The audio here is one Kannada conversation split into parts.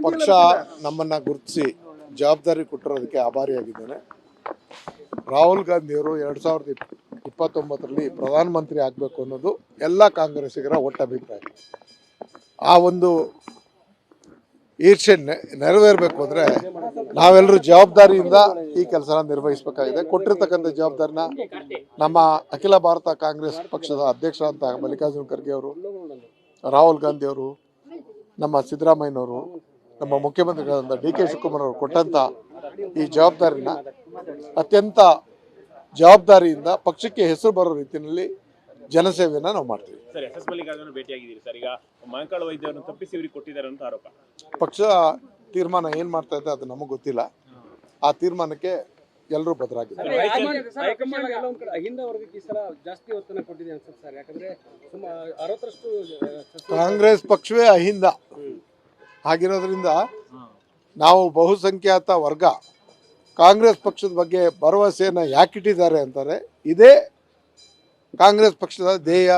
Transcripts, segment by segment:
ಪಕ್ಷ ನಮ್ಮನ್ನು ಗುರುತಿಸಿ ಜವಾಬ್ದಾರಿ ಕೊಟ್ಟಿರೋದಕ್ಕೆ ಆಭಾರಿಯಾಗಿದ್ದೇನೆ. ರಾಹುಲ್ ಗಾಂಧಿಯವರು 2029ರಲ್ಲಿ ಪ್ರಧಾನಮಂತ್ರಿ ಆಗಬೇಕು ಅನ್ನೋದು ಎಲ್ಲ ಕಾಂಗ್ರೆಸ್ಸಿಗರ ಒಟ್ಟಭಿಪ್ರಾಯ. ಆ ಒಂದು ಈರ್ಷೆ ನೆರವೇರಬೇಕು ಅಂದರೆ ನಾವೆಲ್ಲರೂ ಜವಾಬ್ದಾರಿಯಿಂದ ಈ ಕೆಲಸನ ನಿರ್ವಹಿಸಬೇಕಾಗಿದೆ. ಕೊಟ್ಟಿರ್ತಕ್ಕಂಥ ಜವಾಬ್ದಾರಿನ ನಮ್ಮ ಅಖಿಲ ಭಾರತ ಕಾಂಗ್ರೆಸ್ ಪಕ್ಷದ ಅಧ್ಯಕ್ಷರಾದಂಥ ಮಲ್ಲಿಕಾರ್ಜುನ ಖರ್ಗೆ ಅವರು, ರಾಹುಲ್ ಗಾಂಧಿ ಅವರು, ನಮ್ಮ ಸಿದ್ದರಾಮಯ್ಯನವರು, ನಮ್ಮ ಮುಖ್ಯಮಂತ್ರಿಗಳಾದಂಥ ಡಿ ಕೆ ಶಿವಕುಮಾರ್ ಅವರು ಕೊಟ್ಟಂಥ ಈ ಜವಾಬ್ದಾರಿನ ಅತ್ಯಂತ ಜವಾಬ್ದಾರಿಯಿಂದ ಪಕ್ಷಕ್ಕೆ ಹೆಸರು ಬರೋ ರೀತಿಯಲ್ಲಿ ಜನಸೇವೆಯನ್ನು ನಾವು ಮಾಡ್ತೀವಿ. ಸರ್, ಎಸ್ ಎಸ್ ಮಲ್ಲಿಕಾರ್ಜುನ ಭೇಟಿಯಾಗಿದ್ದೀರಿ ಸರ್. ಈಗ ಮಹಾಕಾಳ ವೈದ್ಯರನ್ನು ತಪ್ಪಿಸಿ ಇವರಿಗೆ ಕೊಟ್ಟಿದ್ದಾರೆ ಅಂತ ಆರೋಪ. ಪಕ್ಷ ತೀರ್ಮಾನ ಏನು ಮಾಡ್ತಾ ಇದೆ ಅದು ನಮಗೆ ಗೊತ್ತಿಲ್ಲ. ಆ ತೀರ್ಮಾನಕ್ಕೆ ಎಲ್ಲರೂ ಬದ್ಧರಾಗಿದ್ದಾರೆ. ಕಾಂಗ್ರೆಸ್ ಪಕ್ಷವೇ ಅಹಿಂದ ಆಗಿರೋದ್ರಿಂದ ನಾವು ಬಹುಸಂಖ್ಯಾತ ವರ್ಗ ಕಾಂಗ್ರೆಸ್ ಪಕ್ಷದ ಬಗ್ಗೆ ಭರವಸೆಯನ್ನು ಯಾಕಿಟ್ಟಿದ್ದಾರೆ ಅಂತಾರೆ. ಇದೇ ಕಾಂಗ್ರೆಸ್ ಪಕ್ಷದ ಧ್ಯೇಯ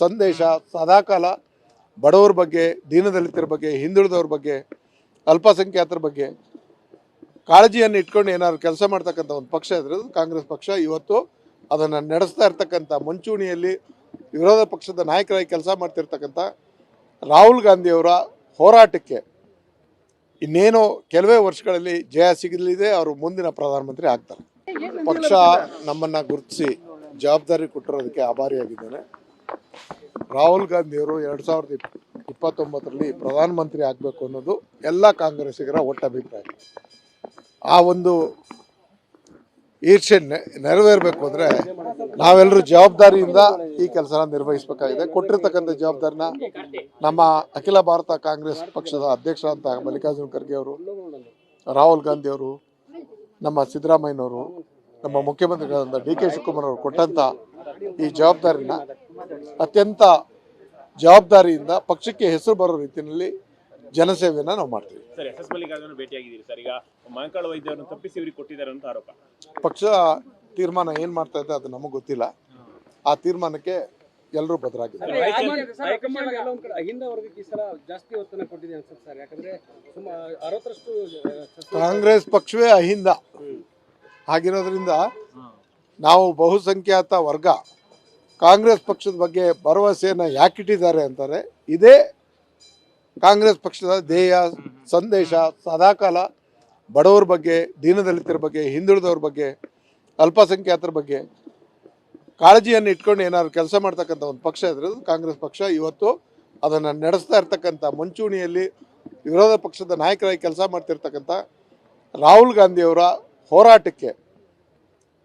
ಸಂದೇಶ ಸದಾಕಾಲ ಬಡವರ ಬಗ್ಗೆ, ದೀನದಲಿತರ ಬಗ್ಗೆ, ಹಿಂದುಳಿದವ್ರ ಬಗ್ಗೆ, ಅಲ್ಪಸಂಖ್ಯಾತರ ಬಗ್ಗೆ ಕಾಳಜಿಯನ್ನು ಇಟ್ಕೊಂಡು ಏನಾದ್ರು ಕೆಲಸ ಮಾಡ್ತಕ್ಕಂಥ ಒಂದು ಪಕ್ಷ ಇದ್ರೆ ಕಾಂಗ್ರೆಸ್ ಪಕ್ಷ. ಇವತ್ತು ಅದನ್ನು ನಡೆಸ್ತಾ ಇರ್ತಕ್ಕಂಥ ಮುಂಚೂಣಿಯಲ್ಲಿ ವಿರೋಧ ಪಕ್ಷದ ನಾಯಕರಾಗಿ ಕೆಲಸ ಮಾಡ್ತಿರ್ತಕ್ಕಂಥ ರಾಹುಲ್ ಗಾಂಧಿಯವರ ಹೋರಾಟಕ್ಕೆ ಇನ್ನೇನು ಕೆಲವೇ ವರ್ಷಗಳಲ್ಲಿ ಜಯ ಸಿಗಲಿದೆ. ಅವರು ಮುಂದಿನ ಪ್ರಧಾನಮಂತ್ರಿ ಆಗ್ತಾರೆ. ಪಕ್ಷ ನಮ್ಮನ್ನು ಗುರುತಿಸಿ ಜವಾಬ್ದಾರಿ ಕೊಟ್ಟಿರೋದಕ್ಕೆ ಆಭಾರಿಯಾಗಿದ್ದೇನೆ. ರಾಹುಲ್ ಗಾಂಧಿಯವರು 2029ರಲ್ಲಿ ಪ್ರಧಾನಮಂತ್ರಿ ಆಗಬೇಕು ಅನ್ನೋದು ಎಲ್ಲ ಕಾಂಗ್ರೆಸ್ಸಿಗರ ಒಟ್ಟಭಿಪ್ರಾಯ. ಆ ಒಂದು ಈರ್ಷೆ ನೆರವೇರಬೇಕು ಅಂದರೆ ನಾವೆಲ್ಲರೂ ಜವಾಬ್ದಾರಿಯಿಂದ ಈ ಕೆಲಸನ ನಿರ್ವಹಿಸಬೇಕಾಗಿದೆ. ಕೊಟ್ಟಿರ್ತಕ್ಕಂಥ ಜವಾಬ್ದಾರಿನ ನಮ್ಮ ಅಖಿಲ ಭಾರತ ಕಾಂಗ್ರೆಸ್ ಪಕ್ಷದ ಅಧ್ಯಕ್ಷರಾದಂಥ ಮಲ್ಲಿಕಾರ್ಜುನ ಖರ್ಗೆ ಅವರು, ರಾಹುಲ್ ಗಾಂಧಿ ಅವರು, ನಮ್ಮ ಸಿದ್ದರಾಮಯ್ಯನವರು, ನಮ್ಮ ಮುಖ್ಯಮಂತ್ರಿಗಳಾದಂಥ ಡಿ ಕೆ ಶಿವಕುಮಾರ್ ಅವರು ಕೊಟ್ಟಂಥ ಈ ಜವಾಬ್ದಾರಿನ ಅತ್ಯಂತ ಜವಾಬ್ದಾರಿಯಿಂದ ಪಕ್ಷಕ್ಕೆ ಹೆಸರು ಬರೋ ರೀತಿಯಲ್ಲಿ ಜನಸೇವೆಯನ್ನು ನಾವು ಮಾಡ್ತೀವಿ. ಸರ್, ಎಸ್ ಎಸ್ ಮಲ್ಲಿಕಾರ್ಜುನ ಭೇಟಿಯಾಗಿದ್ದೀರಿ ಸರ್. ಈಗ ಮಹಾಕಾಳ ವೈದ್ಯರನ್ನು ತಪ್ಪಿಸಿ ಇವರಿಗೆ ಕೊಟ್ಟಿದ್ದಾರೆ ಅಂತ ಆರೋಪ. ಪಕ್ಷ ತೀರ್ಮಾನ ಏನು ಮಾಡ್ತಾ ಇದೆ ಅದು ನಮಗೆ ಗೊತ್ತಿಲ್ಲ. ಆ ತೀರ್ಮಾನಕ್ಕೆ ಎಲ್ಲರೂ ಬದ್ಧರಾಗಿದ್ದಾರೆ. ಕಾಂಗ್ರೆಸ್ ಪಕ್ಷವೇ ಅಹಿಂದ ಆಗಿರೋದ್ರಿಂದ ನಾವು ಬಹುಸಂಖ್ಯಾತ ವರ್ಗ ಕಾಂಗ್ರೆಸ್ ಪಕ್ಷದ ಬಗ್ಗೆ ಭರವಸೆಯನ್ನು ಯಾಕಿಟ್ಟಿದ್ದಾರೆ ಅಂತಾರೆ. ಇದೇ ಕಾಂಗ್ರೆಸ್ ಪಕ್ಷದ ಧ್ಯೇಯ ಸಂದೇಶ ಸದಾಕಾಲ ಬಡವರ ಬಗ್ಗೆ, ದೀನದಲಿತರ ಬಗ್ಗೆ, ಹಿಂದುಳಿದವ್ರ ಬಗ್ಗೆ, ಅಲ್ಪಸಂಖ್ಯಾತರ ಬಗ್ಗೆ ಕಾಳಜಿಯನ್ನು ಇಟ್ಕೊಂಡು ಏನಾದ್ರು ಕೆಲಸ ಮಾಡ್ತಕ್ಕಂಥ ಒಂದು ಪಕ್ಷ ಇದ್ರೆ ಕಾಂಗ್ರೆಸ್ ಪಕ್ಷ. ಇವತ್ತು ಅದನ್ನು ನಡೆಸ್ತಾ ಇರ್ತಕ್ಕಂಥ ಮುಂಚೂಣಿಯಲ್ಲಿ ವಿರೋಧ ಪಕ್ಷದ ನಾಯಕರಾಗಿ ಕೆಲಸ ಮಾಡ್ತಿರ್ತಕ್ಕಂಥ ರಾಹುಲ್ ಗಾಂಧಿಯವರ ಹೋರಾಟಕ್ಕೆ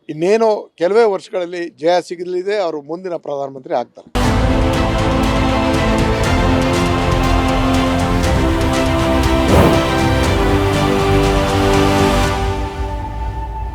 ಇನ್ನೇನು ಕೆಲವೇ ವರ್ಷಗಳಲ್ಲಿ ಜಯ ಸಿಗಲಿದೆ. ಅವರು ಮುಂದಿನ ಪ್ರಧಾನಮಂತ್ರಿ ಆಗ್ತಾರೆ.